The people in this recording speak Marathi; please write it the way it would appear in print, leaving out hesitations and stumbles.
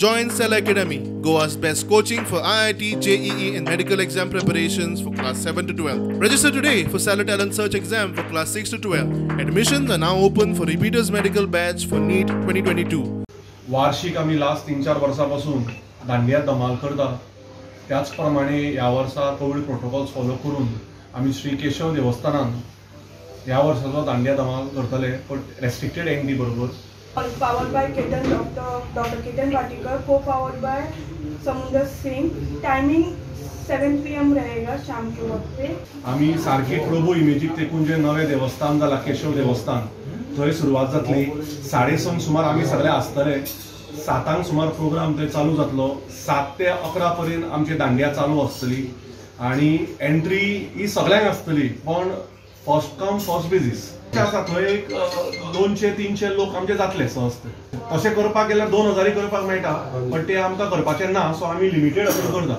Join Cell Academy, Goa's best coaching for IIT, JEE and medical exam preparations for class 7 to 12. Register today for Cell Talent Search exam for class 6 to 12. Admissions are now open for repeaters medical batch for NEET 2022. वार्षिक आम्ही लास्ट 3-4 वर्षापासून दांडिया धमाल करता. त्याचप्रमाणे या वर्षा कोविड प्रोटोकॉल्स फॉलो करून आम्ही श्री केशव देवस्थानात या वर्षाचो दांडिया धमाल करतले, बट रेस्ट्रिक्टेड एंट्री बरोबर. Powered by Ketan, Dr. Ketan Vatikar, co-powered by Samundar Singh. Timing 7 PM रहेगा शाम के वक्त पे. आम्ही सारखे प्रभू इमेजीक तेकून जे नवे देवस्थान जाला केशव देवस्थान थंय सुरवात जातली. 6:30 सुमार आम्ही सगळे आसतले. 7 सुमार प्रोग्राम थंय चालू जातलो. 7 ते 11 पर्यंत आमची दांडिया चालू आसतली आणि एंट्री ही सगळ्यांक आसतली, पण फर्स्ट कम फर्स्ट बेसिस आसा. थंय 200-300 लोक आमचे जातले सहज. तशें करपाक गेल्यार 2000 करपाक मेळटा, पण ते आमकां करपाचें ना, सो आमी लिमिटेड अशें करता.